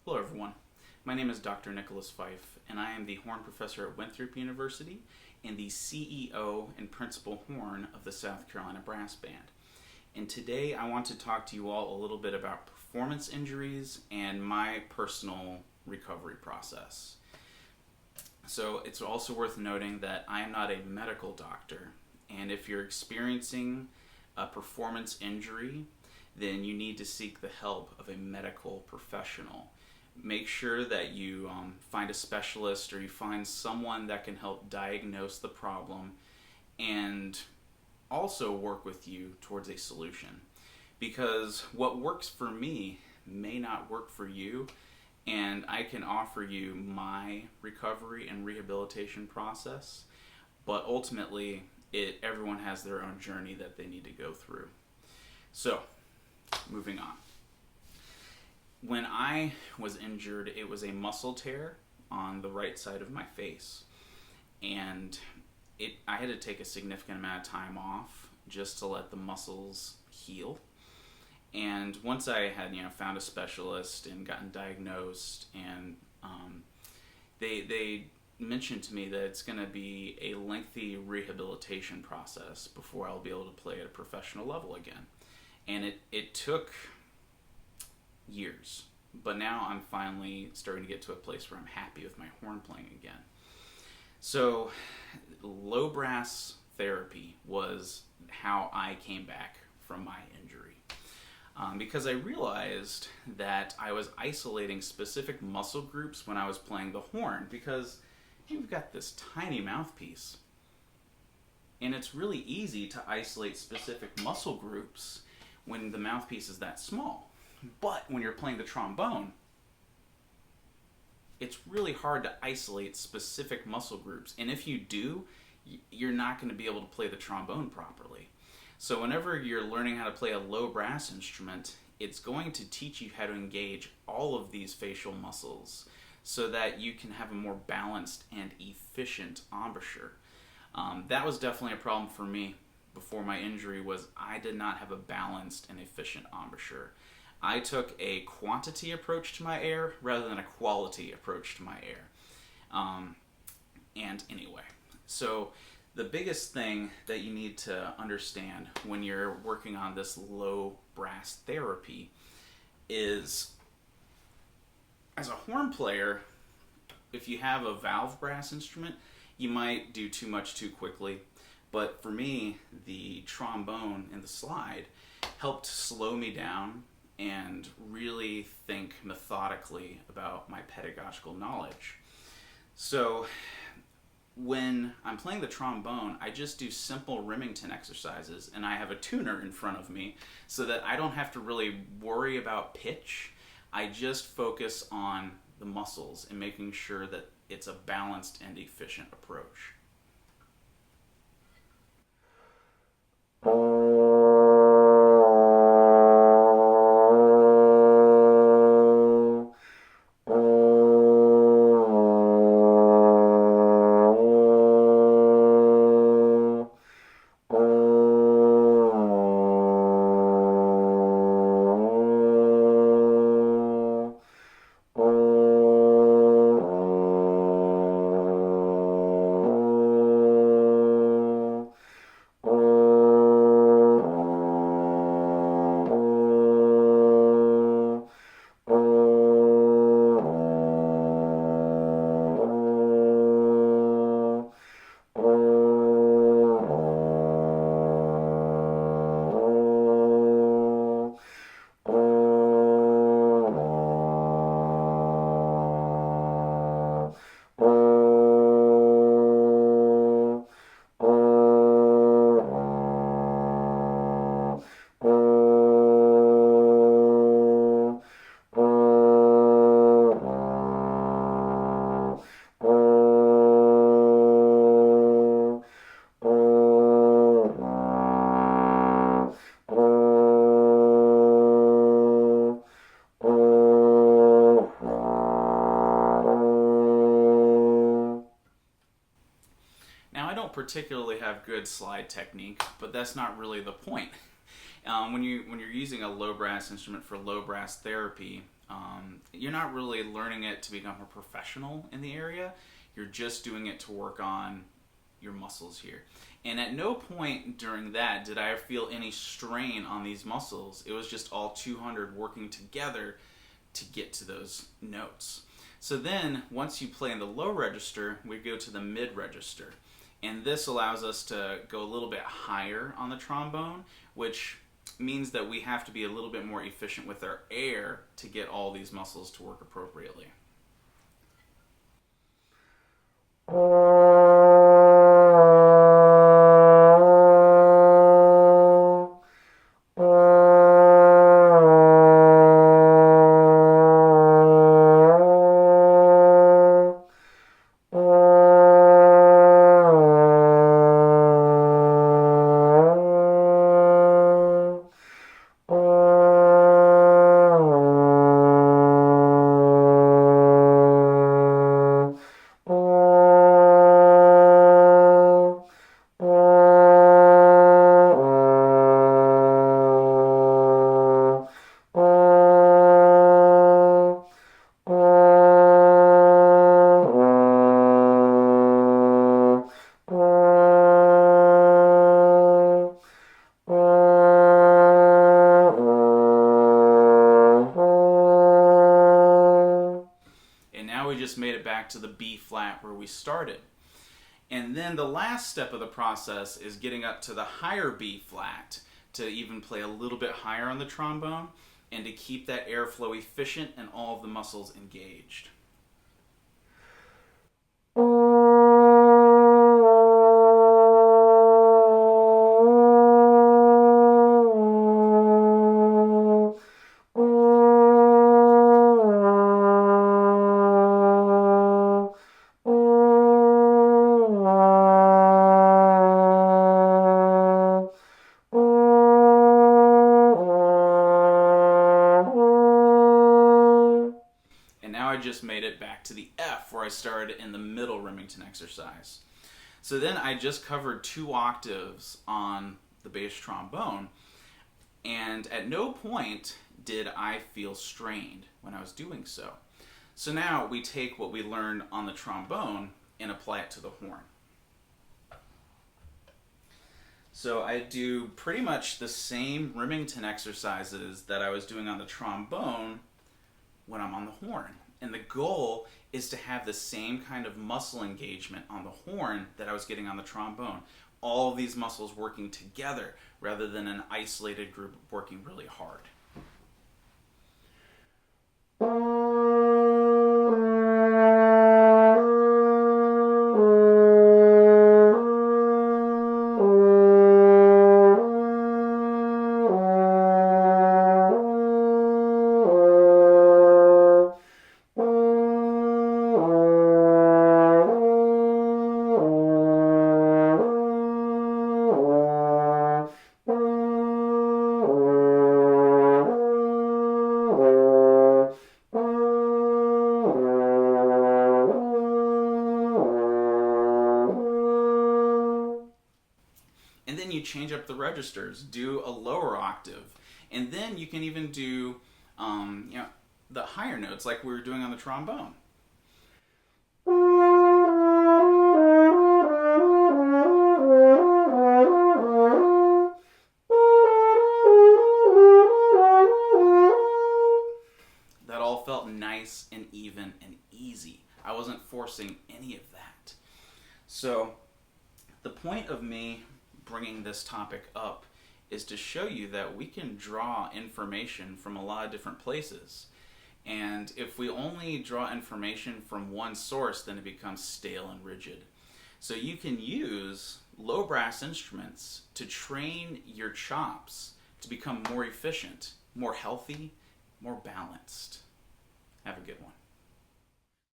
Hello everyone, my name is Dr. Nicholas Fife and I am the horn professor at Winthrop University and the CEO and principal horn of the South Carolina Brass Band. And today I want to talk to you all a little bit about performance injuries and my personal recovery process. So it's also worth noting that I am not a medical doctor, and if you're experiencing a performance injury, then you need to seek the help of a medical professional. Make sure that you find a specialist or you find someone that can help diagnose the problem and also work with you towards a solution. Because what works for me may not work for you, and I can offer you my recovery and rehabilitation process, but ultimately everyone has their own journey that they need to go through. So, moving on. When I was injured, it was a muscle tear on the right side of my face. And I had to take a significant amount of time off just to let the muscles heal. And once I had, found a specialist and gotten diagnosed, and they mentioned to me that it's going to be a lengthy rehabilitation process before I'll be able to play at a professional level again. And it took years, but now I'm finally starting to get to a place where I'm happy with my horn playing again. So low brass therapy was how I came back from my injury, because I realized that I was isolating specific muscle groups when I was playing the horn, because you've got this tiny mouthpiece and it's really easy to isolate specific muscle groups when the mouthpiece is that small. But when you're playing the trombone, it's really hard to isolate specific muscle groups. And if you do, you're not going to be able to play the trombone properly. So whenever you're learning how to play a low brass instrument, it's going to teach you how to engage all of these facial muscles so that you can have a more balanced and efficient embouchure. That was definitely a problem for me before my injury. Was I did not have a balanced and efficient embouchure. I took a quantity approach to my air rather than a quality approach to my air. And anyway, so the biggest thing that you need to understand when you're working on this low brass therapy is, as a horn player, if you have a valve brass instrument, you might do too much too quickly. But for me, the trombone and the slide helped slow me down and really think methodically about my pedagogical knowledge. So when I'm playing the trombone, I just do simple Remington exercises, and I have a tuner in front of me so that I don't have to really worry about pitch. I just focus on the muscles and making sure that it's a balanced and efficient approach. don't particularly have good slide technique, but that's not really the point. When you're using a low brass instrument for low brass therapy, You're not really learning it to become a professional in the area. You're just doing it to work on your muscles here. And at no point during that did I feel any strain on these muscles. It was just all 200 working together to get to those notes. So then, once you play in the low register, we go to the mid register. And this allows us to go a little bit higher on the trombone, which means that we have to be a little bit more efficient with our air to get all these muscles to work appropriately. We just made it back to the B flat where we started. And then the last step of the process is getting up to the higher B flat to even play a little bit higher on the trombone and to keep that airflow efficient and all of the muscles engaged. Now I just made it back to the F where I started in the middle Remington exercise. So then I just covered 2 octaves on the bass trombone, and at no point did I feel strained when I was doing so. So now we take what we learned on the trombone and apply it to the horn. So I do pretty much the same Remington exercises that I was doing on the trombone when I'm on the horn. And the goal is to have the same kind of muscle engagement on the horn that I was getting on the trombone. All of these muscles working together rather than an isolated group working really hard. And then you change up the registers, do a lower octave, and then you can even do the higher notes like we were doing on the trombone. That all felt nice and even and easy. I wasn't forcing any of that. So the point of me bringing this topic up is to show you that we can draw information from a lot of different places. And if we only draw information from one source, then it becomes stale and rigid. So you can use low brass instruments to train your chops to become more efficient, more healthy, more balanced. Have a good one.